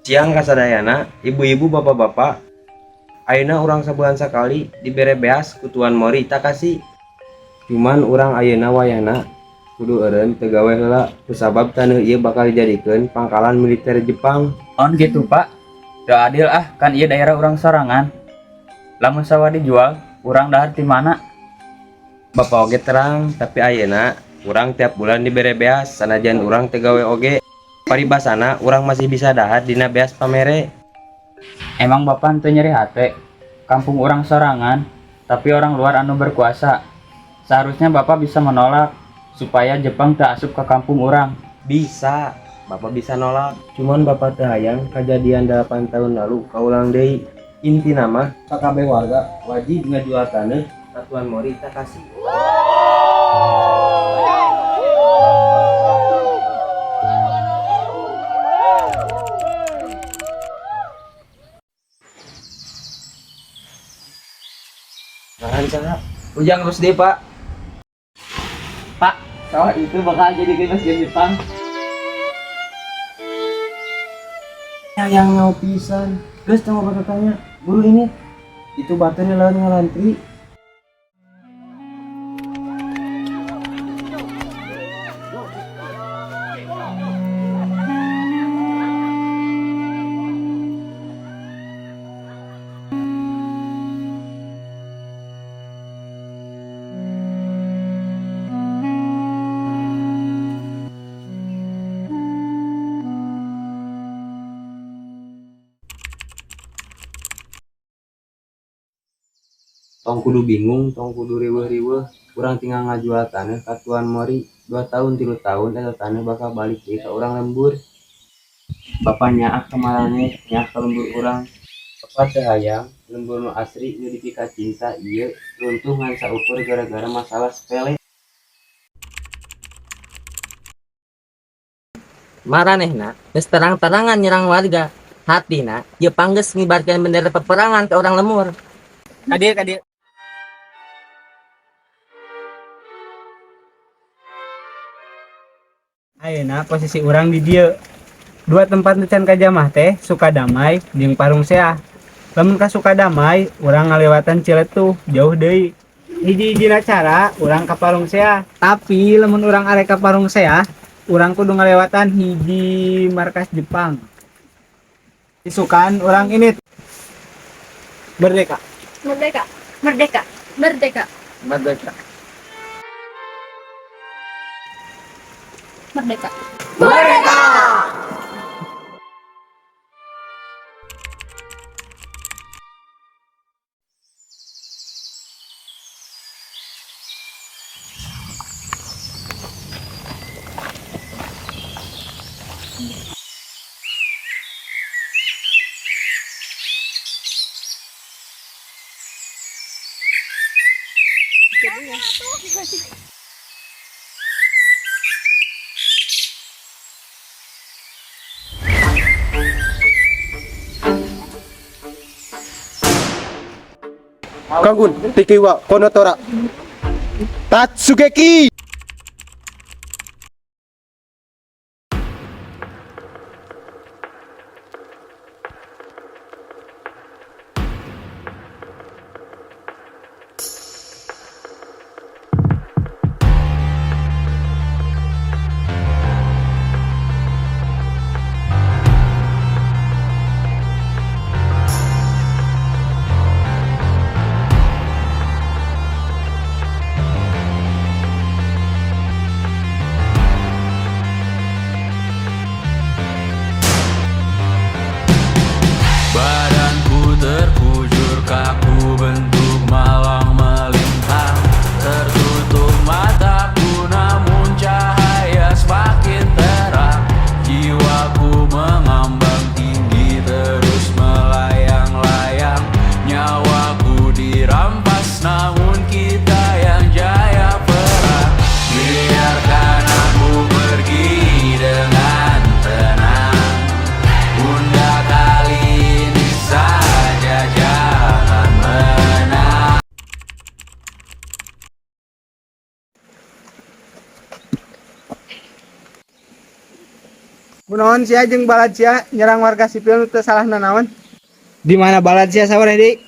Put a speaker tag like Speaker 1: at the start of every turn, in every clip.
Speaker 1: Siang kasadayana, ibu-ibu bapak-bapak, ayeuna urang sabulan sakali dibere beas ku Tuan Mori tak kasih. Cuman urang ayeuna wayahna kudu eureun teu gawe heula kusabab taneuh ieu bakal dijadikeun pangkalan militer Jepang.
Speaker 2: On gitu pak, teu adil kan ieu daerah urang sorangan. Lamun sawah dijual, urang dahar ti mana?
Speaker 1: Bapak oge terang, tapi ayeuna urang tiap bulan dibere beas sanajan urang teu gawe oge. Paribasana urang masih bisa dahar dina beas pamere.
Speaker 2: Emang bapak teu nyeri hate? Kampung urang sorangan, tapi orang luar anu berkuasa. Seharusnya bapak bisa menolak supaya Jepang teu asup ke kampung urang.
Speaker 1: Bisa, bapak bisa nolak. Cuman bapak teu hayang kejadian 8 tahun lalu kaulang deui. Intina mah sakabeh warga wajib ngajual taneuh ka Tuan Mori tak kasih. Nahan sana. Ujang terus deh, Pak.
Speaker 2: Pak, sawah itu bakal jadi masjid Jepang.
Speaker 1: Yang mau pisan. Geus teu bakal tanya. Guru ini itu baternya lawan ngalantri. Tong kudu bingung, tong kudu riweuh-riweuh. Urang tinggal ngajual taneuh ka Tuan Mori 2 tahun 3 tahun eta taneuh bakal balik deui ka urang lembur. Bapak nyaak kemaraneh nyaak ka lembur urang. Bapak teu hayang lembur nu asri nu dipika cinta ieu runtuh ngan saukur gara-gara masalah sepele.
Speaker 3: Maranehna geus terang-terangan nyerang warga. Hatina Jepang geus ngibarkeun bendera peperangan ke orang lemur.
Speaker 2: Kadir. Ayeuna posisi urang di dieu. Dua tempat nu can kajamah teh Sukadamai jeung Parung Sea. Lamun ka Sukadamai, urang ngalewatan Ciletuh, jauh deui. Hiji-hijina cara urang ka Parung Sea. Tapi lamun urang arek ka Parung Sea, urang kudu ngalewatan hiji markas Jepang. Isukan urang ini Merdeka.
Speaker 4: Merdeka, merdeka, merdeka,
Speaker 2: Merdeka.
Speaker 4: merdeka.
Speaker 5: Kangun, Tikiwa, Konotora, Tatsugeki!
Speaker 6: Badanku terkujur kaku bentuk malang melintang. Tertutup mataku namun cahaya semakin terang. Jiwaku mengambang tinggi terus melayang-layang. Nyawaku dirampas namun kita yang jaya perang. Biarkan aku pergi dengan tenang. Bunda kali ini saja jangan menang.
Speaker 2: Kunaon sia jeung balad sia nyerang warga sipil nu teu salah nanaon? Di mana balad sia sawareh deui?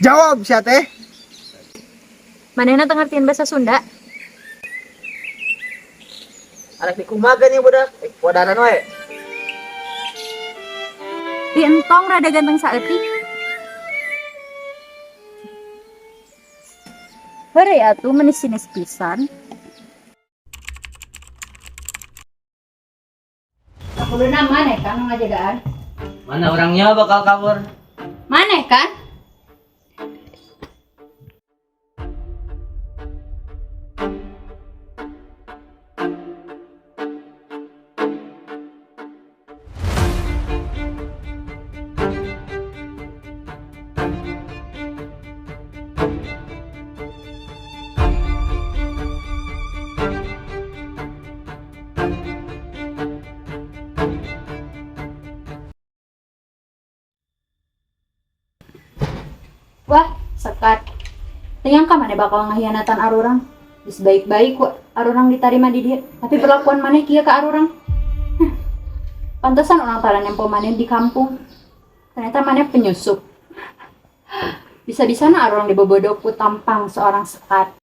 Speaker 2: Jawab sia teh.
Speaker 4: Manehna teu ngartieun bahasa Sunda?
Speaker 3: Arek dikumagan ya budak, wadaran wae.
Speaker 4: Di entong rada ganteng saeutik. Heureuy atuh meuni sinis pisan. Kuluna maneh kan nu ngajagaan?
Speaker 3: Mana orangnya bakal kabur?
Speaker 4: Maneh kan? Wah, sekat. Tanyangka maneh bakal ngahianatan arurang. Geus baik-baik kok arurang ditarima di dieu, tapi perlakuan maneh kieu ka arurang. Pantesan orang tara nempo maneh di kampung. Ternyata maneh penyusup. Bisa-bisana arurang dibobodok ku tampang seorang sekat.